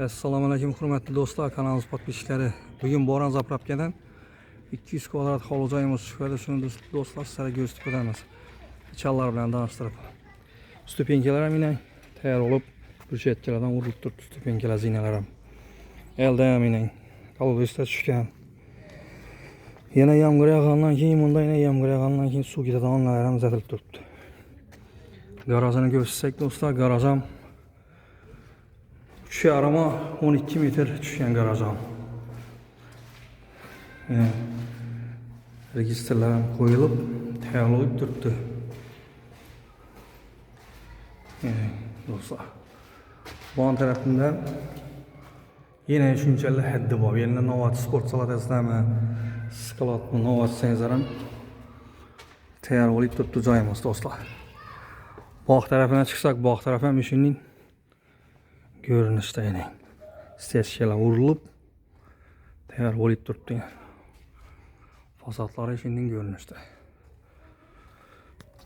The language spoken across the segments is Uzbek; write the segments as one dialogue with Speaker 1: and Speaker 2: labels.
Speaker 1: Assalomu alaykum hurmatli do'stlar, kanalimiz podpисchiklari. Bugun Boran zapravkadan 200 kvadrat hovli joyimiz chiqadi. Shuni do'stlar sizlarga ko'rsatib beramiz. Challar bilan tanishtirib. Stupenkalar ham inang tayyor bo'lib, burchetkalardan urilib turibdi. Stupenkalar zinalar ham. Elda ham inang kolbusda tushgan. Yana yomg'ir yog'gandan keyin, bunda yana yomg'ir yog'gandan keyin suv ketadigan onlar ham uzatilib turibdi. Garajini ko'rsatsak do'stlar, garaj ham 3,5-12 metr tushgan garaj ham. Registrlar ham qo'yilib, tayyorlanib turibdi. Do'stlar, bu tarafında yine shunchalik haddi bor. Yana Novat sport salatasidanmi, skalatmi, Novat senzaram tayyor bo'lib turibdi joyimiz do'stlar. Bog' tarafına chiqsak, bog' taraf ham shuning görünüşte yine steskeler vurulup tayyor bo'lib turibdi. Fasadlari şimdi görünüşte.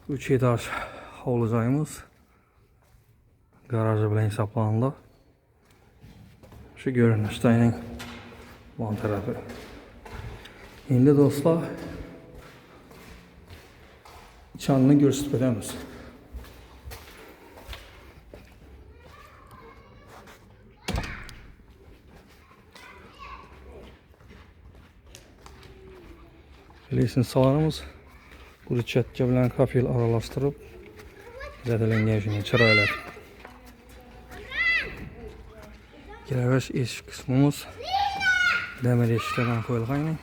Speaker 1: 3 etaj hovli joyimiz. Garajı bilan hisoblanganda shu görünüşte yine bu tarafı. Endi do'stlar, ichini ko'rsatib beramiz. Lisensalarımız burchetka bilan kafel aralashtirib zadalangan shuni chiroyli. Giravesh eshik qismimiz demir eshiklardan qo'yilgan,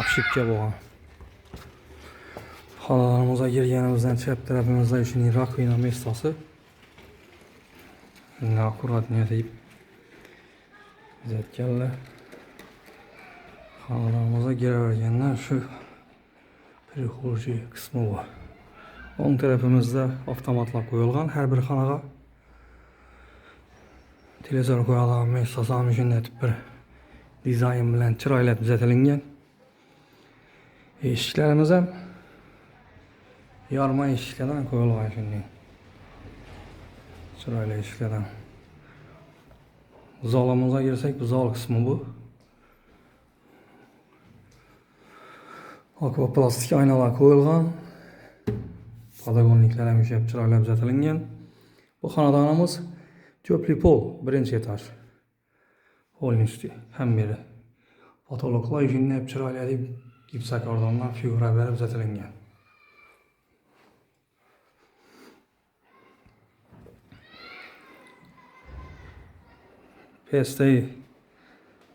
Speaker 1: apshipka bo'lgan. Xonalarimizga kirganimizdan chap tarafimizda shuning rakovina mestosi. Akkuratniy deb bezatganlar. Xonalarimizga kiraverganlar shu prixожий qismi bor. O'ng tarafimizda avtomatlar qo'yilgan, har bir xonaga televizor qo'yilgan, mesos ham shunday bir dizayn bilan chiroyli bezatilgan. Eshiklarimiz ham yorma eshiklardan qo'yilgan shunday. Chiroyli eshiklardan. Zolimizga kirsak, bu zol qismi bu. Akvaplastik aynalar qo'yilgan. Padagonliklar ham yashab chiroyli bezatilgan. Bu xonadonimiz to'pli pol, birinchi etaj. Polning usti ham beri. Patologlar yuzini chiroyli deb gipsakordondan figura berib bezatilgan. Pastda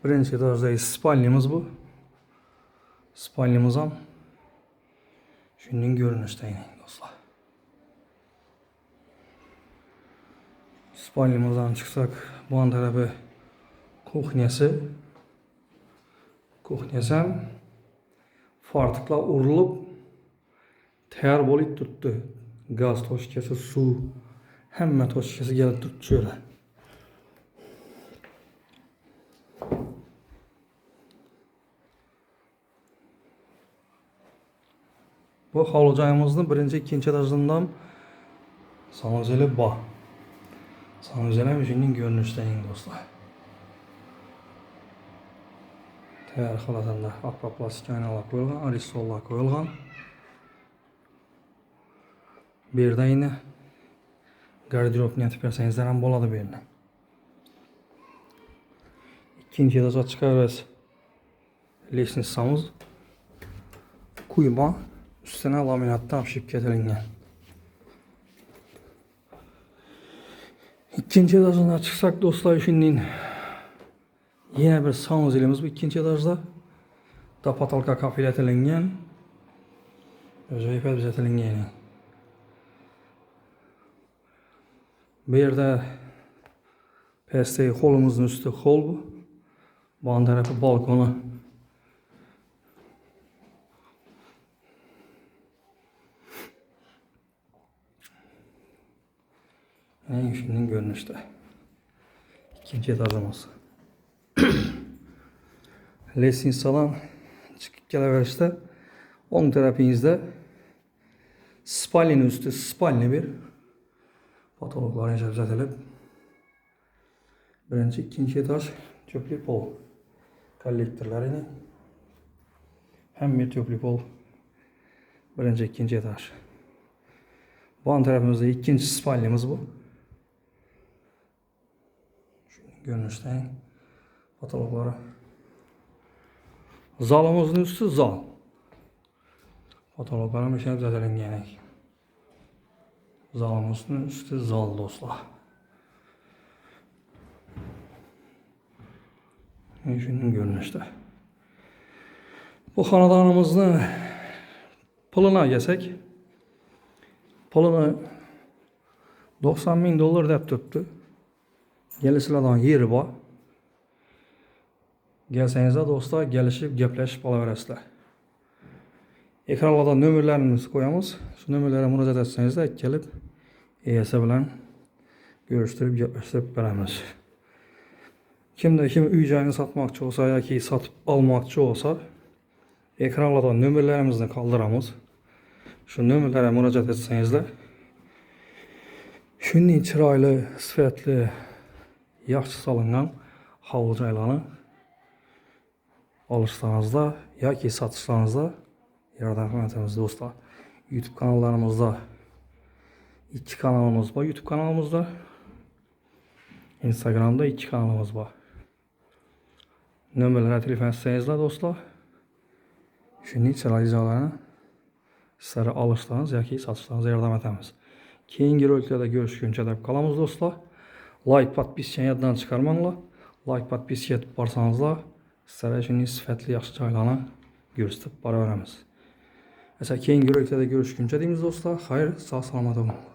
Speaker 1: birinchi etajdagi spalnyamiz bu. Spalnyamiz ham shunday görünüşte do'stlar. Spalnyamizdan chiqsak, bu tarafı kuxnyasi. Kuxnyasi ham fartiklar urilib tayyor bo'lib turibdi. Gaz toshkasi, suv, hamma toshkasi kelib turibdi shöyle. Bu hovli joyimizning birinchi, ikkinchi etajdan sanuzeli bor. Sanuzel ham shunday görünüşte do'stlar. Tayyor holatda akvaplastik aynalar qo'yilgan, arisollar qo'yilgan. Bu yerda yana garderobni aytib bersangizlar ham bo'ladi bu yerda. Ikkinchi etajga chiqamiz. Lestnitsamiz quyma, üstüne laminattan apshipka qilingan. İkinci etajdan çıksak do'stlar, shunday yana bir sanuzelimiz bu ikkinchi etajda. Da patolka kafel etilgan. Ajoyib bezatilgan. Bu yerda pastdagi holumizning usti hol bu. Bu tarafı balkoni. En şunun görünüşte. İkinci etajımız. Lesinsalan çıkıp geleverişte on tarafınızda spalnin üstü spalni bir patologlar yaşap zatilib Birinchi, ikkinchi etaj to'pli pol kollektorlarini. Hamma to'pli pol. Birinchi, ikkinchi etaj. Bu tarafimizda ikkinchi spalnyamiz bu. Görünüşten patologları. Zalımızın üstü zal. Patologlara meşhur düzeltilgen. Zalımızın üstü zal dostlar. Şunun görünüşte. Bu xanadanımızın puluna gelsek, pulunu $90.000 dep tuttu. Gelişlerden yeri var. Gelsenize dostlar, gelişip gepleşip alaverasizlar. Ekranlarda nömerlerimizi koyamız. Şu nömerlere müracaat etseniz de gelip EYS bilen görüştürüp gepleştirip beremiz. Kimde kim uy joyini satmakçı olsa yoki satıp almakçı olsa ekranlarda nömerlerimizni kaldıramiz. Şu nömerlere müracaat etseniz de shunday chiroyli, sifatli, yaxshi solingan hovli joylarni olishingizda yoki sotishingizda yordam etamiz do'stlar. YouTube kanallarımızda iki kanalımız var. YouTube kanalımızda, Instagram'da iki kanalımız var. Nömerlere telefon etseniz de dostlar, shunday chiroyli joylarni sizlere alışlarınız yoki satışlarınıza yardım etamiz. Keyingi roliklarda görüşguncha deb qolamiz do'stlar. Like, podpiskani yoddan chiqarmanglar. Like, podpiska etib borsanizlar, sizlarga shunday sifatli yaxshi joylarni ko'rsatib boraveramiz. Esa keyingi roliklarda görüşguncha deymiz do'stlar. Xayr, sog' salomat bo'ling.